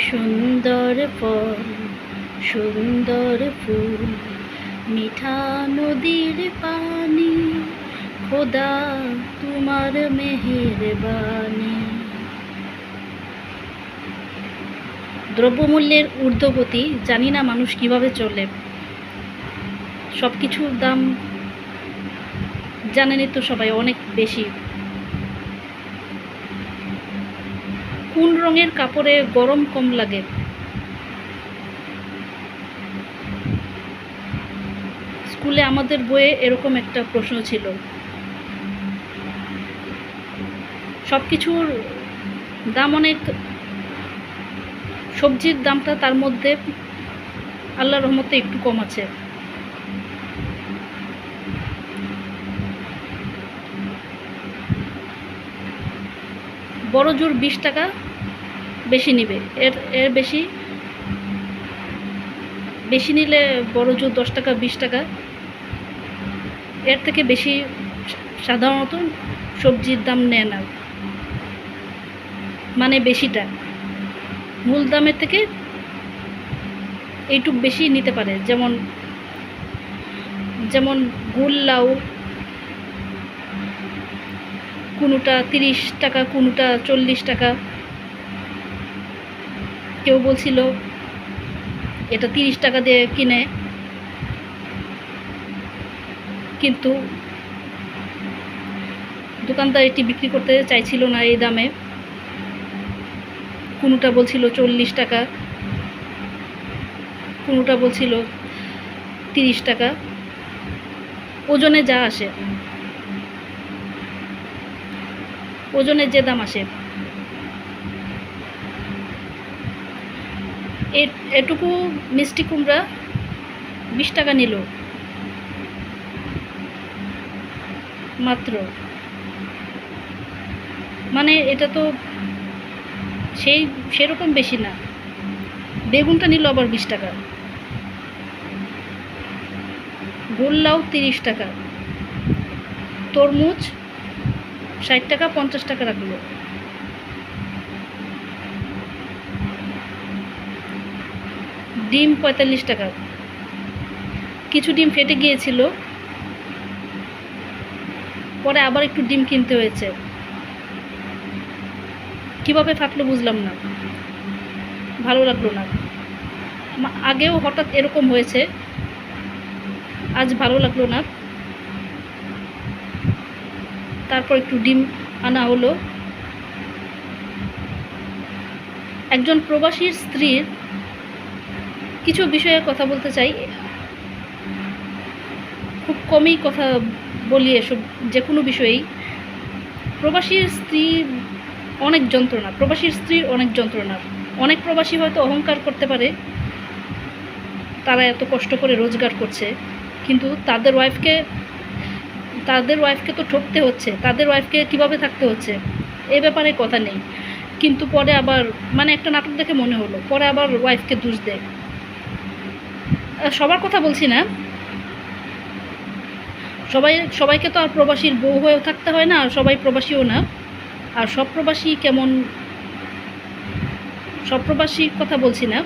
সুন্দর ফল, সুন্দর ফুল, মিঠা নদীর পানি, খোদা তোমার মেহেরবানি। দ্রব্যমূল্যের ঊর্ধ্বগতি, জানি না মানুষ কিভাবে চলে। সব কিছুর দাম জানেনই তো সবাই, অনেক বেশি। কোন রঙের কাপড়ে গরম কম লাগে? স্কুলে আমাদের বইয়ে এরকম একটা প্রশ্ন ছিল। সব কিছুর দাম অনেক, সবজির দামটা তার মধ্যে আল্লাহর রহমতে একটু কম আছে। বড় জোর 20 টাকা বেশি নিবে, এর বেশি নিলে বড় জোর 10 টাকা 20 টাকা, এর থেকে বেশি সাধারণত সবজির দাম নেয় না। মানে বেশিটা মূল দামের থেকে এইটুক বেশি নিতে পারে। যেমন যেমন গুল লাউ কোনোটা 30 টাকা, কোনোটা 40 টাকা। কেউ বলছিল এটা 30 টাকা দিয়ে কিনে, কিন্তু দোকানদার এটি বিক্রি করতে চাইছিল না এই দামে। কোনোটা বলছিল 40 টাকা, কোনোটা বলছিল 30 টাকা। ওজনে যা আসে, ওজনে যে দাম আসে। এটুকু মিষ্টি কুমড়া 20 টাকা নিল মাত্র। মানে এটা তো সেরকম বেশি না। বেগুনটা নিল আবার 20 টাকা, গোল লাউ 30 টাকা, তরমুজ 60 টাকা 50 টাকা রাখলো। ডিম 45 টাকা। কিছু ডিম ফেটে গিয়েছিল, পরে আবার একটু ডিম কিনতে হয়েছে। কিভাবে ফাটলো বুঝলাম না, ভালো লাগলো না। আগেও হঠাৎ এরকম হয়েছে, আজ ভালো লাগলো না। তারপর একটু ডিম আনা হলো। একজন প্রবাসীর স্ত্রীর কিছু বিষয়ে কথা বলতে চাই। খুব কমই কথা বলি এসব, যে কোনো বিষয়েই। প্রবাসীর স্ত্রীর অনেক যন্ত্রণা, প্রবাসীর স্ত্রীর অনেক যন্ত্রণা। অনেক প্রবাসী হয়তো অহংকার করতে পারে, তারা এত কষ্ট করে রোজগার করছে, কিন্তু তাদের ওয়াইফকে তো ঠকতে হচ্ছে, তাদের ওয়াইফকে কিভাবে থাকতে হচ্ছে এ ব্যাপারে কথা নেই। কিন্তু পরে আবার, মানে একটা নাটক দেখে মনে হলো, পরে আবার ওয়াইফকে দোষ দেয়। সবার কথা বলছি না, সবাইকে তো আর প্রবাসীর বউ হয়েও থাকতে হয় না, আর সবাই প্রবাসীও না। আর সব প্রবাসীর কথা বলছি না।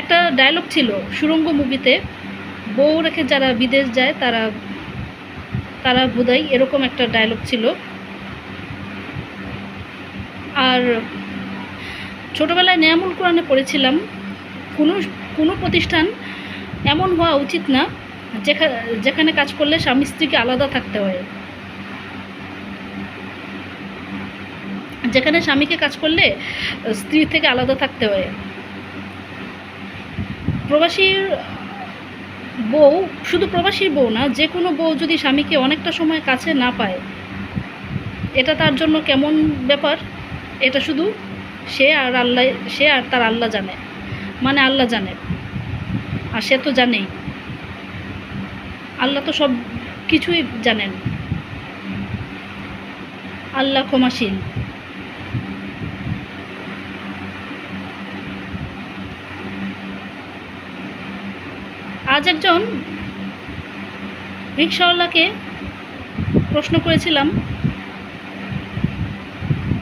একটা ডায়লগ ছিল সুড়ঙ্গ মুভিতে, বউ রেখে যারা বিদেশ যায় তারা বোধহয়, এরকম একটা ডায়লগ ছিল। আর ছোটোবেলায় নেয়ামুল কোরআনে পড়েছিলাম, কোনো প্রতিষ্ঠান এমন হওয়া উচিত না যেখানে কাজ করলে স্বামী স্ত্রীকে আলাদা থাকতে হয়। যেখানে স্বামীকে কাজ করলে স্ত্রী থেকে আলাদা থাকতে হয়। প্রবাসীর বউ, শুধু প্রবাসীর বউ না, যে কোনো বউ যদি স্বামীকে অনেকটা সময় কাছে না পায়, এটা তার জন্য কেমন ব্যাপার, এটা শুধু সে আর তার আল্লাহ জানে। মানে আল্লাহ জানে, আর সে তো জানেই, আল্লাহ তো সব কিছুই জানেন। আল্লাহ ক্ষমাশীল। আজ একজন রিকশাওয়ালাকে প্রশ্ন করেছিলাম,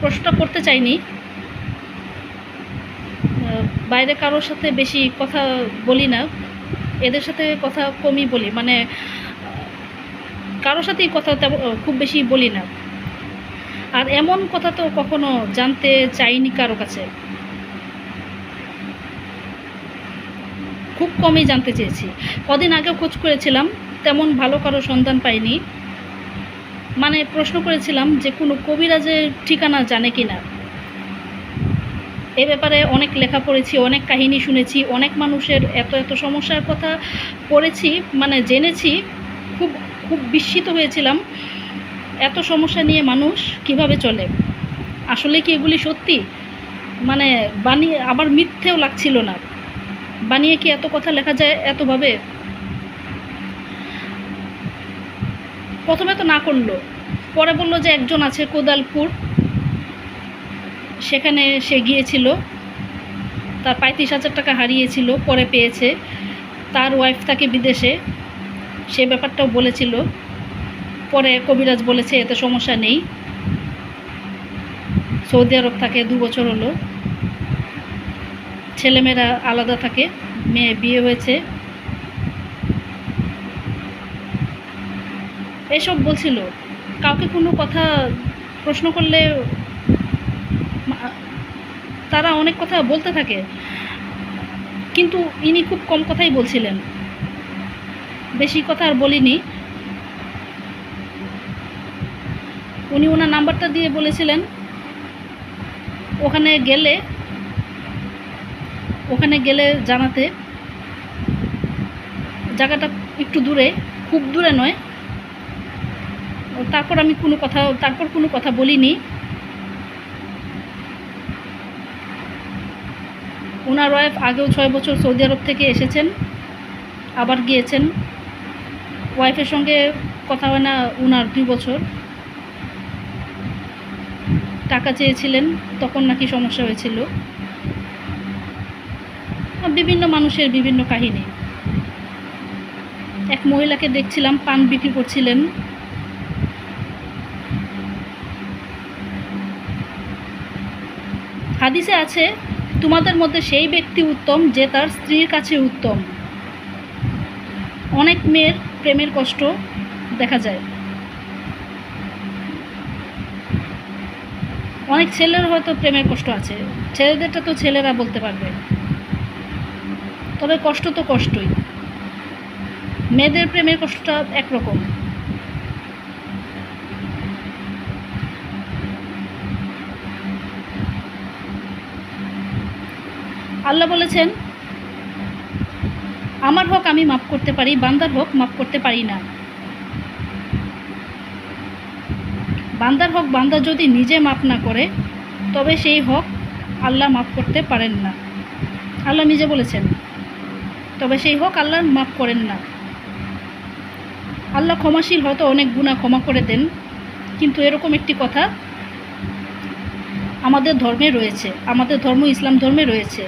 প্রশ্নটা করতে চাইনি, বাইরে কারোর সাথে বেশি কথা বলি না, এদের সাথে কথা কমই বলি, মানে কারোর সাথেই কথা খুব বেশি বলি না। আর এমন কথা তো কখনো জানতে চাইনি কারো কাছে, খুব কমই জানতে চেয়েছি। কদিন আগে খোঁজ করেছিলাম, তেমন ভালো কারো সন্ধান পাইনি। মানে প্রশ্ন করেছিলাম যে কোনো কবিরাজের ঠিকানা জানে কি না। এ ব্যাপারে অনেক লেখা পড়েছি, অনেক কাহিনী শুনেছি, অনেক মানুষের এত এত সমস্যার কথা পড়েছি, মানে জেনেছি। খুব খুব বিস্মিত হয়েছিলাম, এত সমস্যা নিয়ে মানুষ কিভাবে চলে। আসলে কি এগুলি সত্যি? মানে বানিয়ে, আবার মিথ্যেও লাগছিল না। বানিয়ে কি এত কথা লেখা যায় এতভাবে? প্রথমে তো না করলো, পরে বললো যে একজন আছে কোদালপুর, সেখানে সে গিয়েছিল, তার 35,000 টাকা হারিয়েছিল, পরে পেয়েছে। তার ওয়াইফ থাকে বিদেশে, সে ব্যাপারটাও বলেছিল। পরে কবিরাজ বলেছে এতে সমস্যা নেই, সৌদি আরব থাকে, 2 বছর হলো, ছেলেমেয়েরা আলাদা থাকে, মেয়ে বিয়ে হয়েছে, এসব বলছিল। কাউকে কোনো কথা প্রশ্ন করলে তারা অনেক কথা বলতে থাকে, কিন্তু ইনি খুব কম কথাই বলছিলেন, বেশি কথা আর বলিনি। উনি ওনার নাম্বারটা দিয়ে বলেছিলেন ওখানে গেলে জানাতে। জায়গাটা একটু দূরে, খুব দূরে নয়। তারপর কোনো কথা বলিনি। ওনার ওয়াইফ আগেও 6 বছর সৌদি আরব থেকে এসেছেন, আবার গিয়েছেন। ওয়াইফের সঙ্গে কথা হয় না ওনার 2 বছর। টাকা চেয়েছিলেন, তখন নাকি সমস্যা হয়েছিল। বিভিন্ন মানুষের বিভিন্ন কাহিনী। এক মহিলাকে দেখছিলাম পান বিক্রি করছিলেন। হাদিসে আছে, তোমাদের মধ্যে সেই ব্যক্তি উত্তম যে তার স্ত্রীর কাছে উত্তম। অনেক মেয়ের প্রেমের কষ্ট দেখা যায়, অনেক ছেলের হয়তো প্রেমের কষ্ট আছে, ছেলেদেরটা তো ছেলেরা বলতে পারবে। তবে কষ্ট তো কষ্টই, মেয়েদের প্রেমের কষ্টটা একরকম। আল্লাহ বলেছেন, আমার হক আমি মাফ করতে পারি, বান্দার হক মাফ করতে পারি না। বান্দার হক বান্দা যদি নিজে মাফ না করে, তবে সেই হক আল্লাহ মাফ করতে পারেন না। আল্লাহ নিজে বলেছেন, তবে সেই হক আল্লাহ মাফ করেন না। আল্লাহ ক্ষমাশীল, হয়তো অনেক গুনাহ ক্ষমা করে দেন, কিন্তু এরকম একটি কথা আমাদের ধর্মে রয়েছে, আমাদের ধর্ম ইসলাম ধর্মে রয়েছে।